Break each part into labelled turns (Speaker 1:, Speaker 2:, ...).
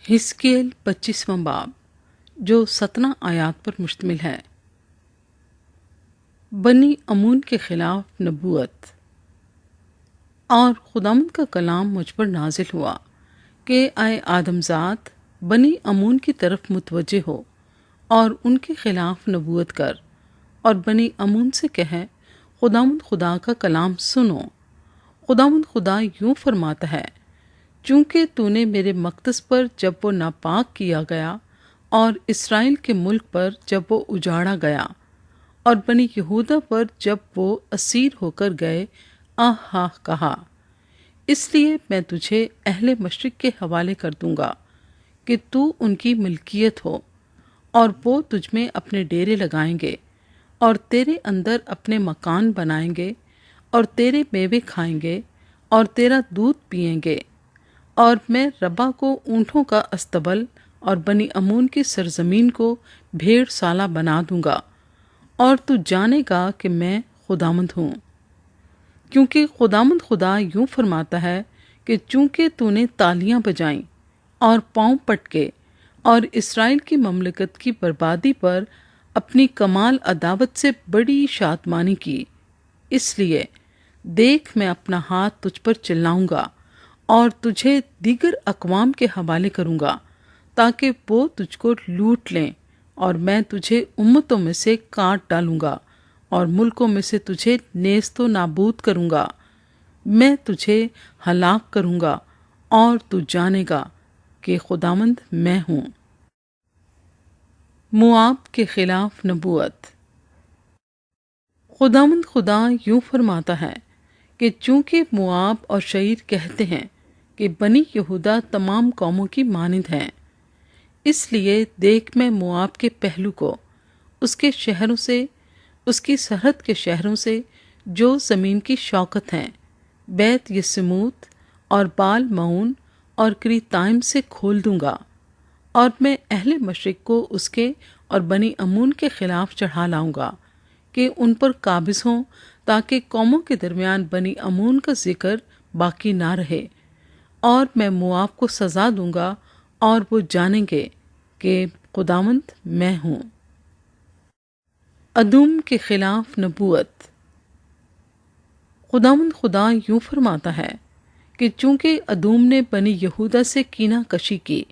Speaker 1: حزقیل 25واں باب جو 17 آیات پر مشتمل ہے۔ بنی امون کے خلاف نبوت۔ اور خداوند کا کلام مجھ پر نازل ہوا کہ اے آدم ذات، بنی امون کی طرف متوجہ ہو اور ان کے خلاف نبوت کر، اور بنی امون سے کہے خداوند خدا کا کلام سنو۔ خداوند خدا یوں فرماتا ہے، چونکہ تو نے میرے مقدس پر جب وہ ناپاک کیا گیا اور اسرائیل کے ملک پر جب وہ اجاڑا گیا اور بنی یہودا پر جب وہ اسیر ہو کر گئے آہ ہاہ کہا، اس لیے میں تجھے اہل مشرق کے حوالے کر دوں گا کہ تو ان کی ملکیت ہو، اور وہ تجھ میں اپنے ڈیرے لگائیں گے اور تیرے اندر اپنے مکان بنائیں گے اور تیرے میوے کھائیں گے اور تیرا دودھ پئیں گے۔ اور میں ربا کو اونٹوں کا استبل اور بنی امون کی سرزمین کو بھیڑ سالہ بنا دوں گا، اور تو جانے گا کہ میں خداوند ہوں۔ کیونکہ خداوند خدا یوں فرماتا ہے کہ چونکہ تو نے تالیاں بجائیں اور پاؤں پٹکے اور اسرائیل کی مملکت کی بربادی پر اپنی کمال عداوت سے بڑی شادمانی کی، اس لیے دیکھ میں اپنا ہاتھ تجھ پر چلاؤں گا اور تجھے دیگر اقوام کے حوالے کروں گا تاکہ وہ تجھ کو لوٹ لیں، اور میں تجھے امتوں میں سے کاٹ ڈالوں گا اور ملکوں میں سے تجھے نیست و نابود کروں گا۔ میں تجھے ہلاک کروں گا اور تو جانے گا کہ خداوند میں ہوں۔ موآب کے خلاف نبوت۔ خداوند خدا یوں فرماتا ہے کہ چونکہ موآب اور شعیر کہتے ہیں کہ بنی یہودا تمام قوموں کی مانند ہیں، اس لیے دیکھ میں موآب کے پہلو کو اس کے شہروں سے، اس کی سرحد کے شہروں سے جو زمین کی شوکت ہیں، بیت یسموت اور بال معون اور کریتائم سے کھول دوں گا، اور میں اہل مشرق کو اس کے اور بنی امون کے خلاف چڑھا لاؤں گا کہ ان پر قابض ہوں، تاکہ قوموں کے درمیان بنی امون کا ذکر باقی نہ رہے۔ اور میں موآب کو سزا دوں گا اور وہ جانیں گے کہ خداوند میں ہوں۔ ادوم کے خلاف نبوت۔ خداوند خدا یوں فرماتا ہے کہ چونکہ ادوم نے بنی یہودا سے کینہ کشی کی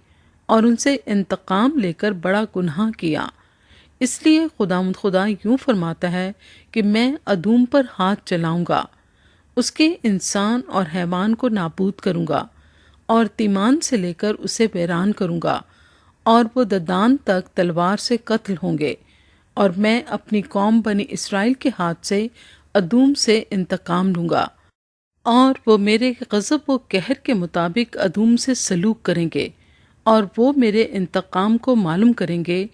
Speaker 1: اور ان سے انتقام لے کر بڑا گناہ کیا، اس لیے خداوند خدا یوں فرماتا ہے کہ میں ادوم پر ہاتھ چلاؤں گا، اس کے انسان اور حیوان کو نابود کروں گا، اور تیمان سے لے کر اسے ویران کروں گا، اور وہ ددان تک تلوار سے قتل ہوں گے، اور میں اپنی قوم بنی اسرائیل کے ہاتھ سے ادوم سے انتقام لوں گا، اور وہ میرے غضب و قہر کے مطابق ادوم سے سلوک کریں گے، اور وہ میرے انتقام کو معلوم کریں گے،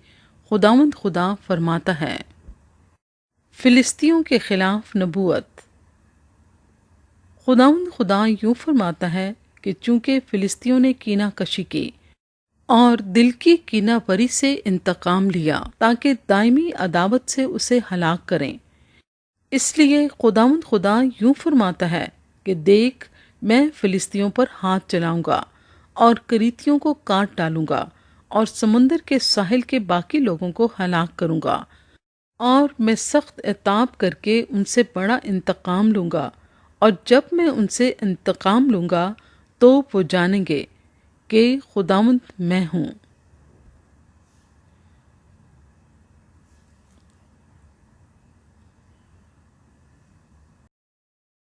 Speaker 1: خداوند خدا فرماتا ہے۔ فلسطینیوں کے خلاف نبوت۔ خداوند خدا یوں فرماتا ہے کہ چونکہ فلسطینیوں نے کینہ کشی کی اور دل کی کینہ بری سے انتقام لیا تاکہ دائمی عداوت سے اسے ہلاک کریں، اس لیے خداوند خدا یوں فرماتا ہے کہ دیکھ میں فلسطینیوں پر ہاتھ چلاؤں گا اور کریتیوں کو کاٹ ڈالوں گا اور سمندر کے ساحل کے باقی لوگوں کو ہلاک کروں گا، اور میں سخت عتاب کر کے ان سے بڑا انتقام لوں گا، اور جب میں ان سے انتقام لوں گا تو وہ جانیں گے کہ خداوند میں ہوں۔